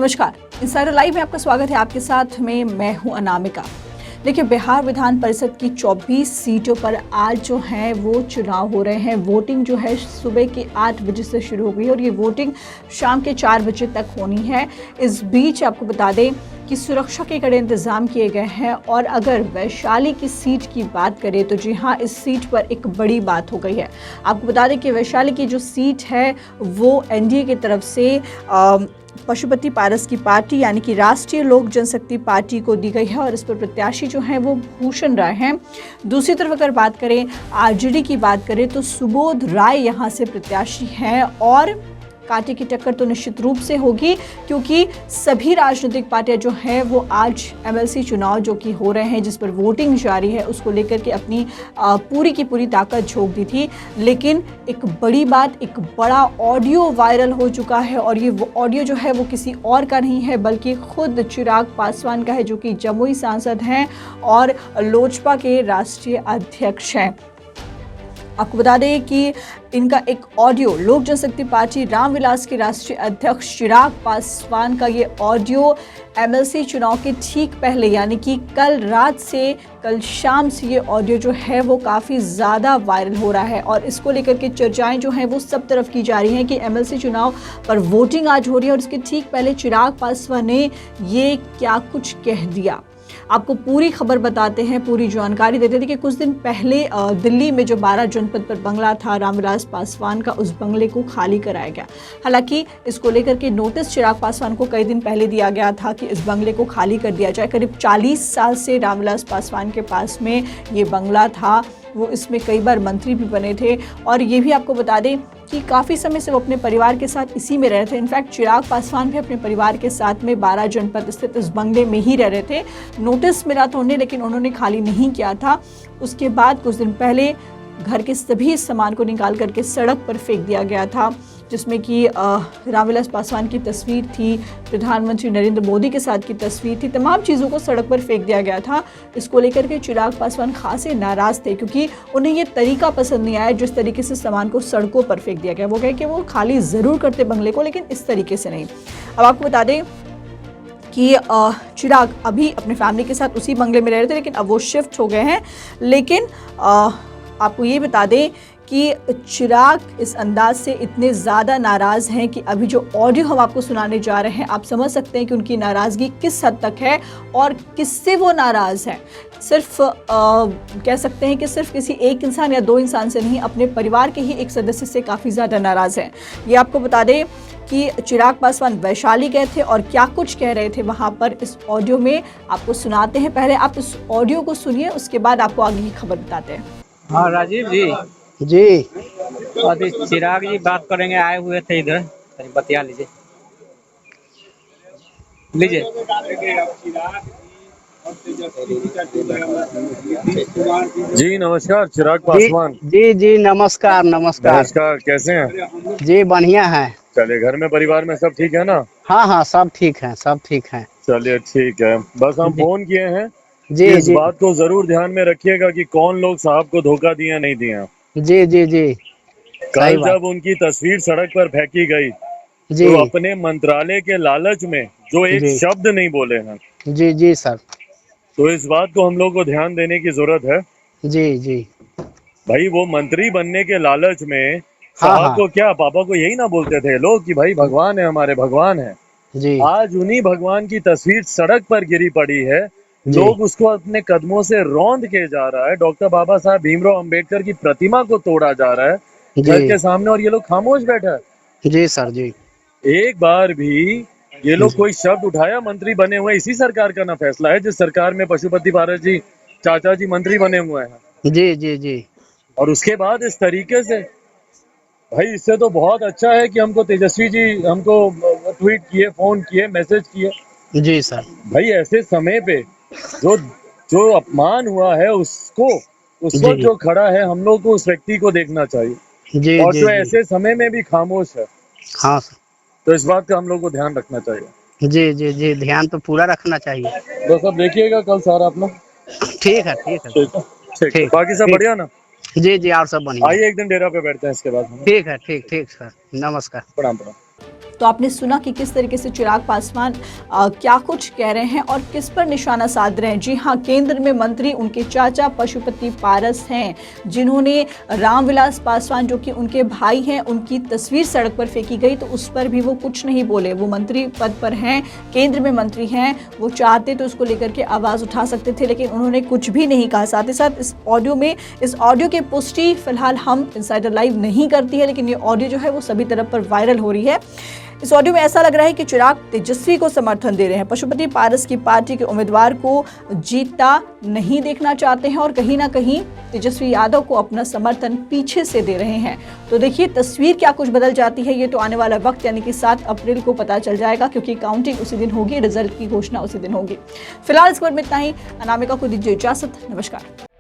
नमस्कार, insider live में आपका स्वागत है। आपके साथ में मैं हूं अनामिका। देखिए, बिहार विधान परिषद की 24 सीटों पर आज जो है वो चुनाव हो रहे हैं। वोटिंग जो है सुबह के 8 बजे से शुरू हो गई और ये वोटिंग शाम के 4 बजे तक होनी है। इस बीच आपको बता दें कि सुरक्षा के कड़े इंतजाम किए गए हैं। और अगर वैशाली की सीट की बात करें तो जी हाँ, इस सीट पर एक बड़ी बात हो गई है। आपको बता दें कि वैशाली की जो सीट है वो एनडीए की तरफ से पशुपति पारस की पार्टी यानी कि राष्ट्रीय लोक जनशक्ति पार्टी को दी गई है और इस पर प्रत्याशी जो हैं वो भूषण राय हैं। दूसरी तरफ अगर बात करें आरजेडी की बात करें तो सुबोध राय यहां से प्रत्याशी हैं और कांटे की टक्कर तो निश्चित रूप से होगी, क्योंकि सभी राजनीतिक पार्टियां जो हैं वो आज एमएलसी चुनाव जो कि हो रहे हैं, जिस पर वोटिंग जारी है, उसको लेकर के अपनी पूरी की पूरी ताकत झोंक दी थी। लेकिन एक बड़ी बात, एक बड़ा ऑडियो वायरल हो चुका है और ये ऑडियो जो है वो किसी और का नहीं है बल्कि खुद चिराग पासवान का है, जो कि जमुई सांसद हैं और लोजपा के राष्ट्रीय अध्यक्ष हैं। आपको बता दें कि इनका एक ऑडियो लोक जनशक्ति पार्टी रामविलास के राष्ट्रीय अध्यक्ष चिराग पासवान का ये ऑडियो एमएलसी चुनाव के ठीक पहले यानी कि कल रात से कल शाम से ये ऑडियो जो है वो काफ़ी ज़्यादा वायरल हो रहा है और इसको लेकर के चर्चाएं जो हैं वो सब तरफ की जा रही हैं कि एमएलसी चुनाव पर वोटिंग आज हो रही है और इसके ठीक पहले चिराग पासवान ने ये क्या कुछ कह दिया। आपको पूरी खबर बताते हैं, पूरी जानकारी देते थे कि कुछ दिन पहले दिल्ली में जो 12 जनपद पर बंगला था रामविलास पासवान का, उस बंगले को खाली कराया गया। हालांकि इसको लेकर के नोटिस चिराग पासवान को कई दिन पहले दिया गया था कि इस बंगले को खाली कर दिया जाए। करीब 40 साल से रामविलास पासवान के पास में ये बंगला था, वो इसमें कई बार मंत्री भी बने थे और ये भी आपको बता दें कि काफ़ी समय से वो अपने परिवार के साथ इसी में रहे थे। इनफैक्ट चिराग पासवान भी अपने परिवार के साथ में 12 जनपद स्थित इस बंगले में ही रह रहे थे। नोटिस मिला था उन्हें, लेकिन उन्होंने खाली नहीं किया था। उसके बाद कुछ दिन पहले घर के सभी सामान को निकाल करके सड़क पर फेंक दिया गया था, जिसमें कि रामविलास पासवान की तस्वीर थी, प्रधानमंत्री नरेंद्र मोदी के साथ की तस्वीर थी, तमाम चीज़ों को सड़क पर फेंक दिया गया था। इसको लेकर के चिराग पासवान खासे नाराज़ थे क्योंकि उन्हें ये तरीका पसंद नहीं आया जिस तरीके से सामान को सड़कों पर फेंक दिया गया। वो कहे कि वो खाली ज़रूर करते बंगले को, लेकिन इस तरीके से नहीं। अब आपको बता दें कि चिराग अभी अपने फैमिली के साथ उसी बंगले में रह रहे थे, लेकिन अब वो शिफ्ट हो गए हैं। लेकिन आपको ये बता दें कि चिराग इस अंदाज से इतने ज़्यादा नाराज़ हैं कि अभी जो ऑडियो हम आपको सुनाने जा रहे हैं, आप समझ सकते हैं कि उनकी नाराज़गी किस हद तक है और किससे वो नाराज़ हैं। सिर्फ कह सकते हैं कि सिर्फ किसी एक इंसान या दो इंसान से नहीं, अपने परिवार के ही एक सदस्य से काफ़ी ज़्यादा नाराज़ हैं। ये आपको बता दें कि चिराग पासवान वैशाली गए थे और क्या कुछ कह रहे थे वहाँ पर, इस ऑडियो में आपको सुनाते हैं। पहले आप इस ऑडियो को सुनिए, उसके बाद आपको आगे की खबर बताते हैं। हाँ राजीव जी जी अभी चिराग जी बात करेंगे, आए हुए थे इधर, बतिया लीजिए। जी नमस्कार, चिराग पासवान जी नमस्कार नमस्कार। नमस्कार, कैसे हैं? जी बढ़िया है। चलिए, घर में परिवार में सब ठीक है ना? हाँ सब ठीक है, सब ठीक है। चलिए ठीक है, बस हम फोन किए हैं जी इस बात को जरूर ध्यान में रखिएगा कि कौन लोग साहब को धोखा दिया नहीं दिया। जी कल जब उनकी तस्वीर सड़क पर फेंकी गई जी तो अपने मंत्रालय के लालच में जो एक जी शब्द नहीं बोले हैं, जी सर। तो इस बात को हम लोग को ध्यान देने की जरूरत है। जी भाई, वो मंत्री बनने के लालच में हाँ साहब को क्या, पापा को यही ना बोलते थे लोग कि भाई भगवान है, हमारे भगवान है। जी आज उन्हीं भगवान की तस्वीर सड़क पर गिरी पड़ी है, लोग उसको अपने कदमों से रौंद के जा रहा है। डॉक्टर बाबा साहब भीमराव अंबेडकर की प्रतिमा को तोड़ा जा रहा है घर के सामने और ये लोग खामोश बैठा है। जी सर जी। एक बार भी ये लोग कोई शब्द उठाया? मंत्री बने हुए इसी सरकार का ना फैसला है जिस सरकार में पशुपति पारस जी चाचा जी मंत्री बने हुए हैं। जी और उसके बाद इस तरीके से, भाई इससे तो बहुत अच्छा है कि हमको तेजस्वी जी हमको ट्वीट किए, फोन किए, मैसेज किए। जी सर। भाई ऐसे समय पे जो जो अपमान हुआ है उसको, उस वक्त जो खड़ा है, हम लोग को उस व्यक्ति को देखना चाहिए। और जो ऐसे समय में भी खामोश है, हाँ सर, तो इस बात का हम लोग को ध्यान रखना चाहिए। जी ध्यान तो पूरा रखना चाहिए। तो सब देखिएगा कल सारा अपना। ठीक है ठीक। बाकी सब बढ़िया ना? जी और सब बढ़िया। आइए एक दिन डेरा पे बैठते हैं इसके बाद। ठीक है, ठीक सर, नमस्कार। प्रणाम। तो आपने सुना कि किस तरीके से चिराग पासवान क्या कुछ कह रहे हैं और किस पर निशाना साध रहे हैं। जी हाँ, केंद्र में मंत्री उनके चाचा पशुपति पारस हैं, जिन्होंने रामविलास पासवान जो कि उनके भाई हैं, उनकी तस्वीर सड़क पर फेंकी गई तो उस पर भी वो कुछ नहीं बोले। वो मंत्री पद पर हैं, केंद्र में मंत्री हैं, वो चाहते तो उसको लेकर के आवाज़ उठा सकते थे, लेकिन उन्होंने कुछ भी नहीं कहा। साथ ही साथ इस ऑडियो की पुष्टि फिलहाल हम इनसाइडर लाइव नहीं करती है, लेकिन ये ऑडियो जो है वो सभी तरफ पर वायरल हो रही है। इस ऑडियो में ऐसा लग रहा है कि चिराग तेजस्वी को समर्थन दे रहे हैं, पशुपति पारस की पार्टी के उम्मीदवार को जीतता नहीं देखना चाहते हैं और कहीं ना कहीं तेजस्वी यादव को अपना समर्थन पीछे से दे रहे हैं। तो देखिए तस्वीर क्या कुछ बदल जाती है, ये तो आने वाला वक्त यानी कि 7 अप्रैल को पता चल जाएगा, क्योंकि काउंटिंग उसी दिन होगी, रिजल्ट की घोषणा उसी दिन होगी। फिलहाल इस पर इतना ही। अनामिका को दीजिए इजाजत, नमस्कार।